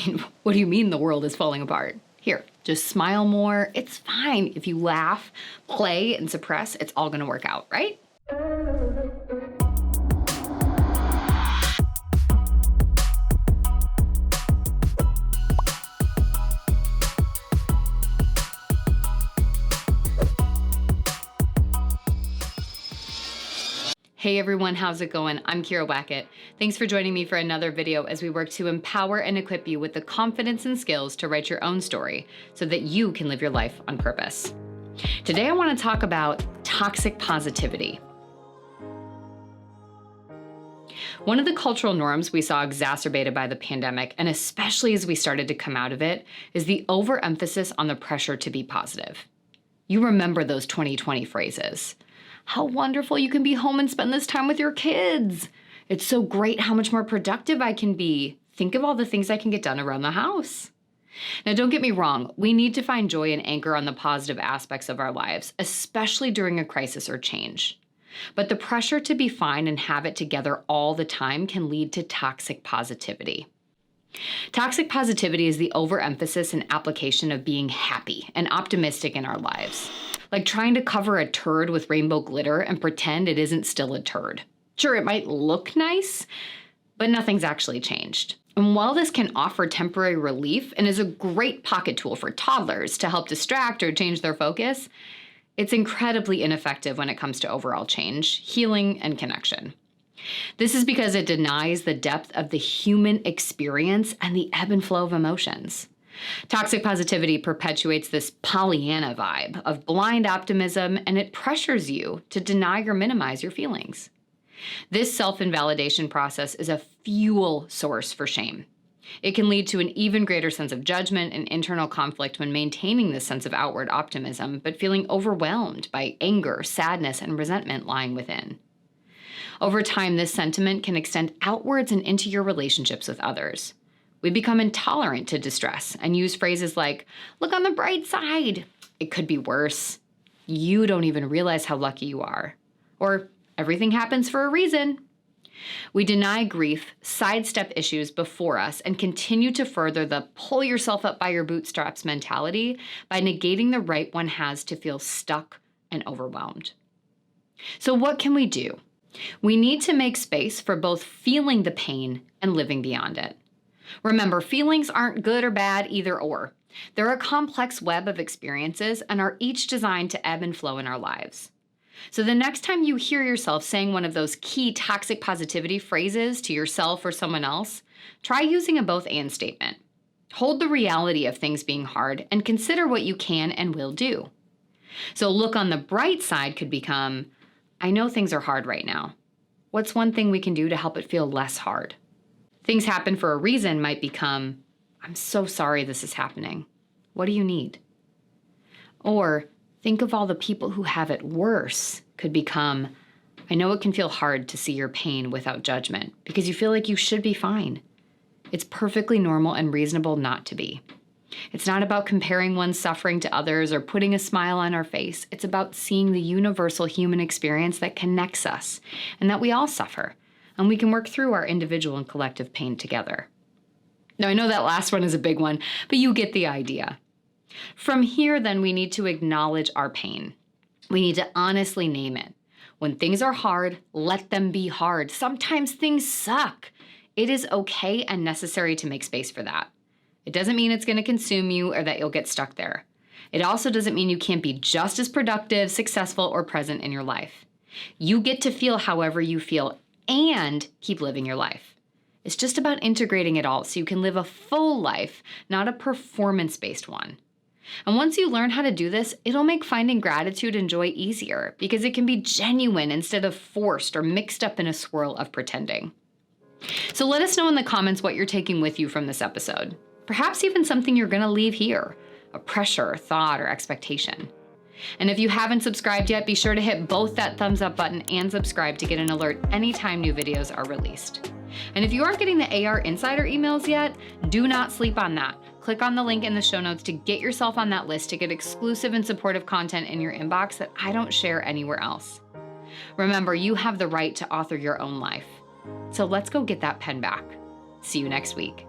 mean, what do you mean the world is falling apart? Here, just smile more. It's fine. If you laugh, play, and suppress, it's all gonna work out, right? Hey everyone, how's it going? I'm Wackett. Thanks for joining me for another video as we work to empower and equip you with the confidence and skills to write your own story so that you can live your life on purpose. Today I want to talk about toxic positivity. One of the cultural norms we saw exacerbated by the pandemic, and especially as we started to come out of it, is the overemphasis on the pressure to be positive. You remember those 2020 phrases. How wonderful you can be home and spend this time with your kids. It's so great how much more productive I can be. Think of all the things I can get done around the house. Now, don't get me wrong. We need to find joy and anchor on the positive aspects of our lives, especially during a crisis or change. But the pressure to be fine and have it together all the time can lead to toxic positivity. Toxic positivity is the overemphasis and application of being happy and optimistic in our lives. Like trying to cover a turd with rainbow glitter and pretend it isn't still a turd. Sure, it might look nice, but nothing's actually changed. And while this can offer temporary relief and is a great pocket tool for toddlers to help distract or change their focus, it's incredibly ineffective when it comes to overall change, healing, and connection. This is because it denies the depth of the human experience and the ebb and flow of emotions. Toxic positivity perpetuates this Pollyanna vibe of blind optimism, and it pressures you to deny or minimize your feelings. This self-invalidation process is a fuel source for shame. It can lead to an even greater sense of judgment and internal conflict when maintaining this sense of outward optimism, but feeling overwhelmed by anger, sadness, and resentment lying within. Over time, this sentiment can extend outwards and into your relationships with others. We become intolerant to distress and use phrases like, look on the bright side. It could be worse. You don't even realize how lucky you are. Or everything happens for a reason. We deny grief, sidestep issues before us, and continue to further the pull yourself up by your bootstraps mentality by negating the right one has to feel stuck and overwhelmed. So what can we do? We need to make space for both feeling the pain and living beyond it. Remember, feelings aren't good or bad either or. They're a complex web of experiences and are each designed to ebb and flow in our lives. So the next time you hear yourself saying one of those key toxic positivity phrases to yourself or someone else, try using a both and statement. Hold the reality of things being hard and consider what you can and will do. So look on the bright side could become, I know things are hard right now. What's one thing we can do to help it feel less hard? Things happen for a reason might become, I'm so sorry this is happening. What do you need? Or think of all the people who have it worse could become, I know it can feel hard to see your pain without judgment because you feel like you should be fine. It's perfectly normal and reasonable not to be. It's not about comparing one's suffering to others or putting a smile on our face. It's about seeing the universal human experience that connects us and that we all suffer. And we can work through our individual and collective pain together. Now, I know that last one is a big one, but you get the idea. From here, then, we need to acknowledge our pain. We need to honestly name it. When things are hard, let them be hard. Sometimes things suck. It is okay and necessary to make space for that. It doesn't mean it's going to consume you or that you'll get stuck there. It also doesn't mean you can't be just as productive, successful, or present in your life. You get to feel however you feel and keep living your life. It's just about integrating it all so you can live a full life, not a performance-based one. And once you learn how to do this, it'll make finding gratitude and joy easier because it can be genuine instead of forced or mixed up in a swirl of pretending. So let us know in the comments what you're taking with you from this episode. Perhaps even something you're going to leave here, a pressure, thought, or expectation. And if you haven't subscribed yet, be sure to hit both that thumbs up button and subscribe to get an alert anytime new videos are released. And if you aren't getting the AR Insider emails yet, do not sleep on that. Click on the link in the show notes to get yourself on that list to get exclusive and supportive content in your inbox that I don't share anywhere else. Remember, you have the right to author your own life. So let's go get that pen back. See you next week.